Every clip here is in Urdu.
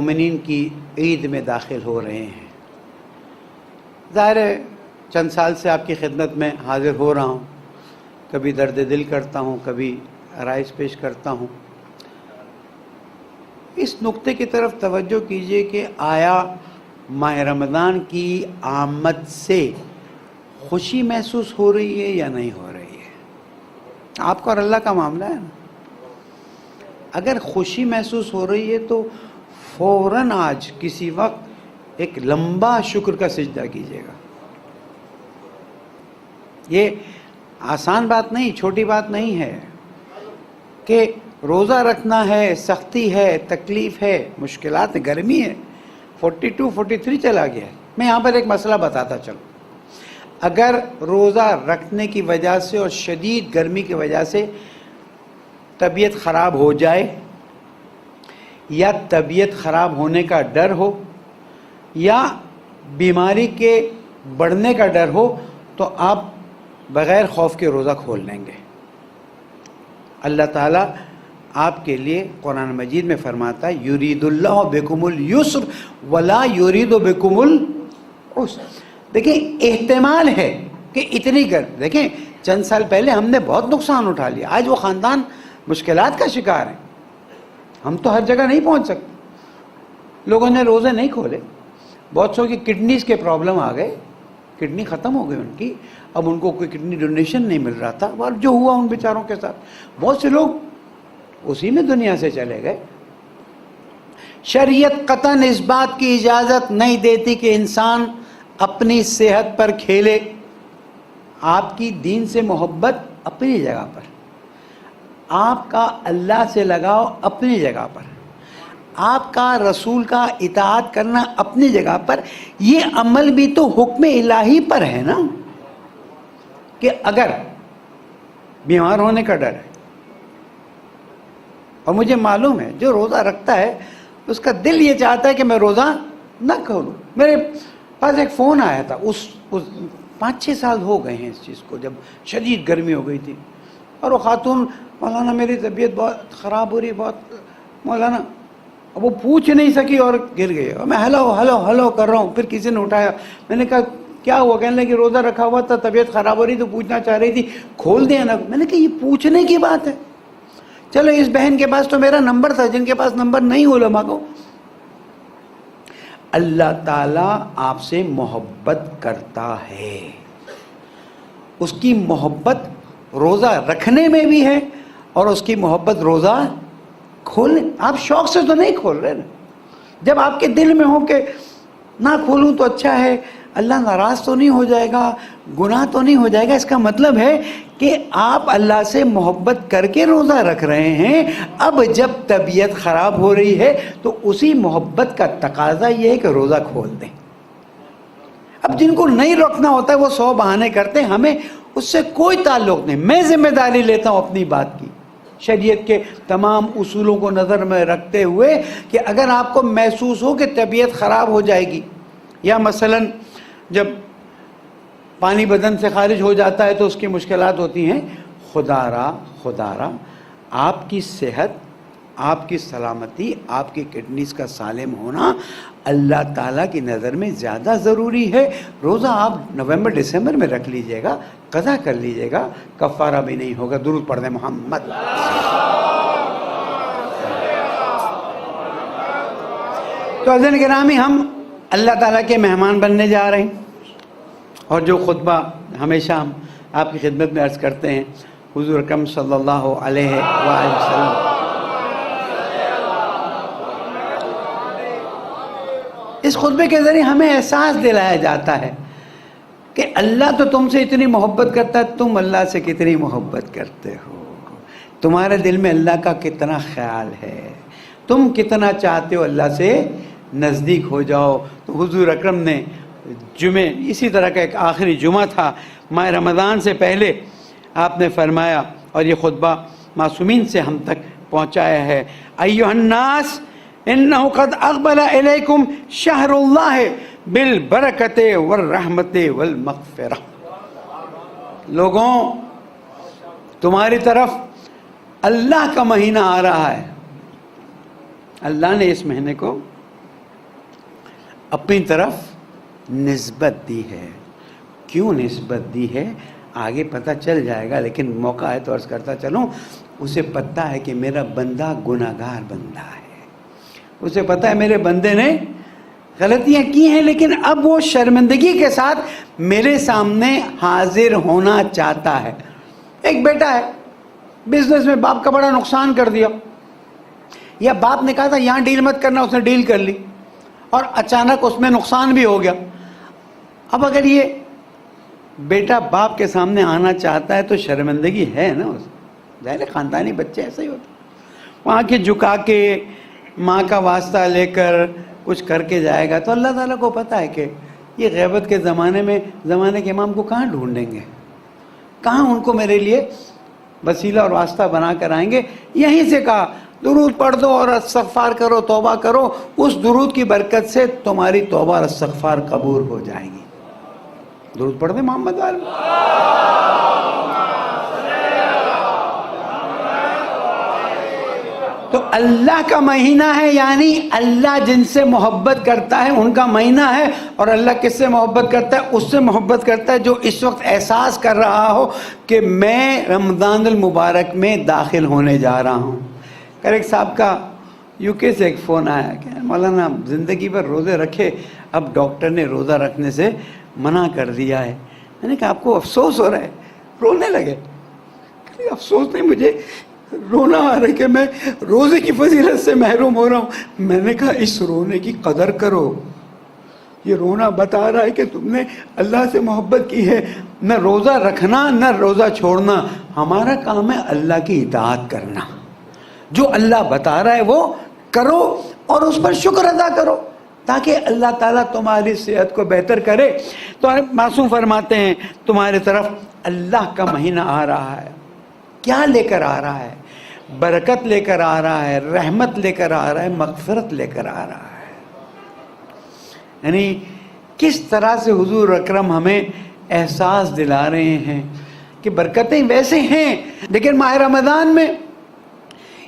مومنین کی عید میں داخل ہو رہے ہیں۔ ظاہر ہے چند سال سے آپ کی خدمت میں حاضر ہو رہا ہوں، کبھی درد دل کرتا ہوں، کبھی عرائض پیش کرتا ہوں۔ اس نقطے کی طرف توجہ کیجئے کہ آیا ماہ رمضان کی آمد سے خوشی محسوس ہو رہی ہے یا نہیں ہو رہی ہے؟ آپ کا اور اللہ کا معاملہ ہے نا۔ اگر خوشی محسوس ہو رہی ہے تو فوراً آج کسی وقت ایک لمبا شکر کا سجدہ کیجیے گا۔ یہ آسان بات نہیں، چھوٹی بات نہیں ہے کہ روزہ رکھنا ہے، سختی ہے، تکلیف ہے، مشکلات ہے، گرمی ہے، 42 43 چلا گیا ہے۔ میں یہاں پر ایک مسئلہ بتاتا چلوں۔ اگر روزہ رکھنے کی وجہ سے اور شدید گرمی کی وجہ سے طبیعت خراب ہو جائے یا طبیعت خراب ہونے کا ڈر ہو یا بیماری کے بڑھنے کا ڈر ہو تو آپ بغیر خوف کے روزہ کھول لیں گے۔ اللہ تعالیٰ آپ کے لیے قرآن مجید میں فرماتا ہے یرید اللہ بکم اليسر ولا یرید بکم العسر۔ دیکھیں احتمال ہے کہ اتنی دیکھیں چند سال پہلے ہم نے بہت نقصان اٹھا لیا، آج وہ خاندان مشکلات کا شکار ہیں۔ ہم تو ہر جگہ نہیں پہنچ سکتے، لوگوں نے روزے نہیں کھولے، بہت سو کی کڈنیز کے پرابلم آ گئے، کڈنی ختم ہو گئی ان کی، اب ان کو کوئی کڈنی ڈونیشن نہیں مل رہا تھا، اور جو ہوا ان بیچاروں کے ساتھ بہت سے لوگ اسی میں دنیا سے چلے گئے۔ شریعت قطعاً اس بات کی اجازت نہیں دیتی کہ انسان اپنی صحت پر کھیلے۔ آپ کی دین سے محبت اپنی جگہ پر، آپ کا اللہ سے لگاؤ اپنی جگہ پر، آپ کا رسول کا اطاعت کرنا اپنی جگہ پر، یہ عمل بھی تو حکم الہی پر ہے نا، کہ اگر بیمار ہونے کا ڈر ہے، اور مجھے معلوم ہے جو روزہ رکھتا ہے اس کا دل یہ چاہتا ہے کہ میں روزہ نہ کھولوں۔ میرے پاس ایک فون آیا تھا، اس 5-6 سال ہو گئے ہیں اس چیز کو، جب شدید گرمی ہو گئی تھی، اور وہ خاتون مولانا میری طبیعت بہت خراب ہو رہی، بہت مولانا، اب وہ پوچھ نہیں سکی اور گر گئی، اور میں ہلو ہلو ہلو کر رہا ہوں، پھر کسی نے اٹھایا، میں نے کہا کیا ہوا؟ کہنے لگے روزہ رکھا ہوا تھا، طبیعت خراب ہو رہی تو پوچھنا چاہ رہی تھی، کھول دیں نا۔ میں نے کہا یہ پوچھنے کی بات ہے؟ چلو اس بہن کے پاس تو میرا نمبر تھا، جن کے پاس نمبر نہیں علماء کو۔ اللہ تعالیٰ آپ سے محبت کرتا ہے، اس کی محبت روزہ رکھنے میں بھی ہے اور اس کی محبت روزہ کھولنے۔ آپ شوق سے تو نہیں کھول رہے نا، جب آپ کے دل میں ہو کہ نہ کھولوں تو اچھا ہے، اللہ ناراض تو نہیں ہو جائے گا، گناہ تو نہیں ہو جائے گا، اس کا مطلب ہے کہ آپ اللہ سے محبت کر کے روزہ رکھ رہے ہیں۔ اب جب طبیعت خراب ہو رہی ہے تو اسی محبت کا تقاضا یہ ہے کہ روزہ کھول دیں۔ اب جن کو نہیں رکھنا ہوتا ہے وہ 100 بہانے کرتے ہیں، ہمیں اس سے کوئی تعلق نہیں۔ میں ذمہ داری لیتا ہوں اپنی بات کی، شریعت کے تمام اصولوں کو نظر میں رکھتے ہوئے، کہ اگر آپ کو محسوس ہو کہ طبیعت خراب ہو جائے گی، یا مثلاً جب پانی بدن سے خارج ہو جاتا ہے تو اس کی مشکلات ہوتی ہیں، خدا را آپ کی صحت، آپ کی سلامتی، آپ کی کڈنیز کا سالم ہونا اللہ تعالیٰ کی نظر میں زیادہ ضروری ہے۔ روزہ آپ نومبر دسمبر میں رکھ لیجئے گا، قضا کر لیجئے گا، کفارہ بھی نہیں ہوگا۔ درود پڑھ دیں محمد۔ تو عزیزان گرامی، ہم اللہ تعالیٰ کے مہمان بننے جا رہے ہیں، اور جو خطبہ ہمیشہ ہم آپ کی خدمت میں عرض کرتے ہیں، حضور اکرم صلی اللہ علیہ وآلہ وسلم، اس خطبے کے ذریعے ہمیں احساس دلایا جاتا ہے کہ اللہ تو تم سے اتنی محبت کرتا ہے، تم اللہ سے کتنی محبت کرتے ہو، تمہارے دل میں اللہ کا کتنا خیال ہے، تم کتنا چاہتے ہو اللہ سے نزدیک ہو جاؤ۔ تو حضور اکرم نے جمعے، اسی طرح کا ایک آخری جمعہ تھا ماہ رمضان سے پہلے، آپ نے فرمایا، اور یہ خطبہ معصومین سے ہم تک پہنچایا ہے، ایھا الناس انہ قد اقبل الیکم شہر اللہ بالبرکۃ والرحمۃ والمغفرہ۔ لوگوں، تمہاری طرف اللہ کا مہینہ آ رہا ہے۔ اللہ نے اس مہینے کو اپنی طرف نسبت دی ہے. کیوں نسبت دی ہے آگے پتہ چل جائے گا، لیکن موقع ہے تو عرض کرتا چلوں. اسے پتہ ہے کہ میرا بندہ گناہگار بندہ ہے، اسے پتہ ہے میرے بندے نے غلطیاں کی ہیں، لیکن اب وہ شرمندگی کے ساتھ میرے سامنے حاضر ہونا چاہتا ہے. ایک بیٹا ہے، بزنس میں باپ کا بڑا نقصان کر دیا، یا باپ نے کہا تھا یہاں ڈیل مت کرنا، اس نے ڈیل کر لی اور اچانک اس میں نقصان بھی ہو گیا. اب اگر یہ بیٹا باپ کے سامنے آنا چاہتا ہے تو شرمندگی ہے نا. ظاہر خاندانی بچے ایسا ہی ہوتا، وہاں کے جھکا کے ماں کا واسطہ لے کر کچھ کر کے جائے گا تو اللہ تعالیٰ کو پتہ ہے کہ یہ غیبت کے زمانے کے امام کو کہاں ڈھونڈیں گے، کہاں ان کو میرے لیے وسیلہ اور واسطہ بنا کر آئیں گے. یہیں سے کہا درود پڑھ دو اور استغفار کرو، توبہ کرو، اس درود کی برکت سے تمہاری توبہ اور استغفار قبول ہو جائے گی. درود پڑھ دیں محمد والے. تو اللہ کا مہینہ ہے، یعنی اللہ جن سے محبت کرتا ہے ان کا مہینہ ہے. اور اللہ کس سے محبت کرتا ہے؟ اس سے محبت کرتا ہے جو اس وقت احساس کر رہا ہو کہ میں رمضان المبارک میں داخل ہونے جا رہا ہوں. کل ایک صاحب کا یو کے سے ایک فون آیا کہ مولانا زندگی بھر روزے رکھے، اب ڈاکٹر نے روزہ رکھنے سے منع کر دیا ہے. میں نے کہا آپ کو افسوس ہو رہا ہے؟ رونے لگے. افسوس نہیں، مجھے رونا آ رہا ہے کہ میں روزے کی فضیلت سے محروم ہو رہا ہوں. میں نے کہا اس رونے کی قدر کرو، یہ رونا بتا رہا ہے کہ تم نے اللہ سے محبت کی ہے. نہ روزہ رکھنا نہ روزہ چھوڑنا، ہمارا کام ہے اللہ کی اطاعت کرنا. جو اللہ بتا رہا ہے وہ کرو اور اس پر شکر ادا کرو تاکہ اللہ تعالیٰ تمہاری صحت کو بہتر کرے. تو معصوم فرماتے ہیں تمہارے طرف اللہ کا مہینہ آ رہا ہے. کیا لے کر آ رہا ہے؟ برکت لے کر آ رہا ہے، رحمت لے کر آ رہا ہے، مغفرت لے کر آ رہا ہے. یعنی کس طرح سے حضور اکرم ہمیں احساس دلا رہے ہیں کہ برکتیں ویسے ہیں، لیکن ماہ رمضان میں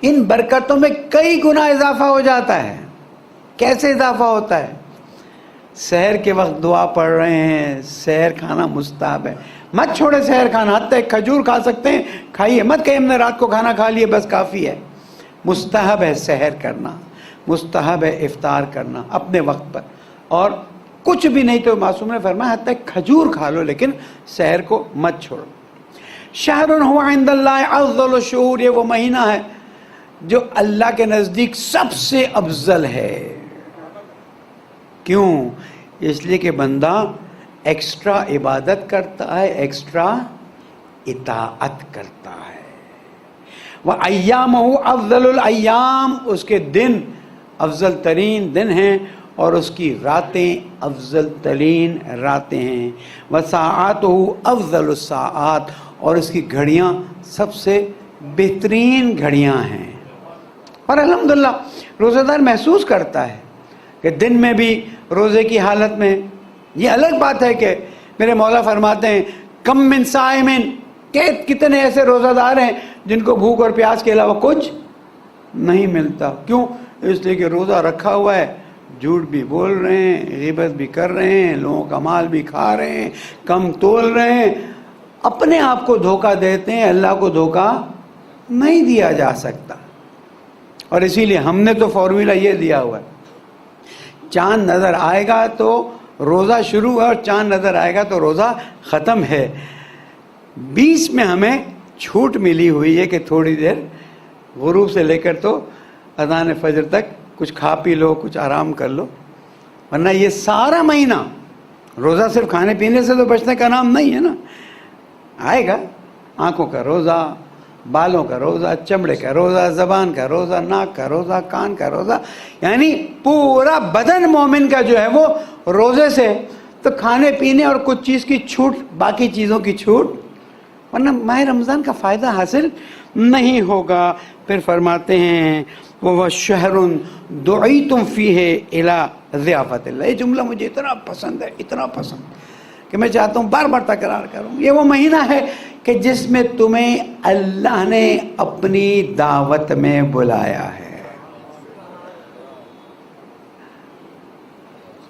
ان برکتوں میں کئی گنا اضافہ ہو جاتا ہے. کیسے اضافہ ہوتا ہے؟ سحر کے وقت دعا پڑھ رہے ہیں، سحر کھانا مستحب ہے، مت چھوڑے سحر کھانا. حتی ایک کھجور کھا سکتے ہیں، کھائیے، مت کہیں ہم نے رات کو کھانا کھا لیے بس کافی ہے. مستحب ہے سحر کرنا، مستحب ہے افطار کرنا اپنے وقت پر. اور کچھ بھی نہیں تو معصوم نے فرمایا حتی کھجور کھا لو لیکن سحر کو مت چھوڑو. شہر هو عند اللہ افضل الشہور، یہ وہ مہینہ ہے جو اللہ کے نزدیک سب سے افضل ہے. کیوں؟ اس لیے کہ بندہ ایکسٹرا عبادت کرتا ہے، ایکسٹرا اطاعت کرتا ہے. وَأَيَّامُهُ أَفْضَلُ الْأَيَّامِ، اس کے دن افضل ترین دن ہیں اور اس کی راتیں افضل ترین راتیں ہیں. وَسَاعَاتُهُ أَفْضَلُ السَّاعَات، اور اس کی گھڑیاں سب سے بہترین گھڑیاں ہیں. اور الحمدللہ روزہ دار محسوس کرتا ہے کہ دن میں بھی روزے کی حالت میں. یہ الگ بات ہے کہ میرے مولا فرماتے ہیں کم من صائمن، کہ کتنے ایسے روزہ دار ہیں جن کو بھوک اور پیاس کے علاوہ کچھ نہیں ملتا. کیوں؟ اس لیے کہ روزہ رکھا ہوا ہے، جھوٹ بھی بول رہے ہیں، غیبت بھی کر رہے ہیں، لوگوں کا مال بھی کھا رہے ہیں، کم تول رہے ہیں، اپنے آپ کو دھوکہ دیتے ہیں. اللہ کو دھوکہ نہیں دیا جا سکتا. اور اسی لیے ہم نے تو فارمولہ یہ دیا ہوا ہے، چاند نظر آئے گا تو روزہ شروع ہے اور چاند نظر آئے گا تو روزہ ختم ہے. 20 میں ہمیں چھوٹ ملی ہوئی ہے کہ تھوڑی دیر غروب سے لے کر تو اذان فجر تک کچھ کھا پی لو، کچھ آرام کر لو. ورنہ یہ سارا مہینہ روزہ صرف کھانے پینے سے تو بچنے کا نام نہیں ہے نا. آئے گا آنکھوں کا روزہ، بالوں کا روزہ، چمڑے کا روزہ، زبان کا روزہ، ناک کا روزہ، کان کا روزہ، یعنی پورا بدن مومن کا جو ہے وہ روزے سے. تو کھانے پینے اور کچھ چیز کی چھوٹ، باقی چیزوں کی چھوٹ، ورنہ ماہ رمضان کا فائدہ حاصل نہیں ہوگا. پھر فرماتے ہیں وہ شہر دعیتم فیہ الی ضیافت اللہ. یہ جملہ مجھے اتنا پسند ہے، اتنا پسند کہ میں چاہتا ہوں بار بار تکرار کروں. یہ وہ مہینہ ہے کہ جس میں تمہیں اللہ نے اپنی دعوت میں بلایا ہے.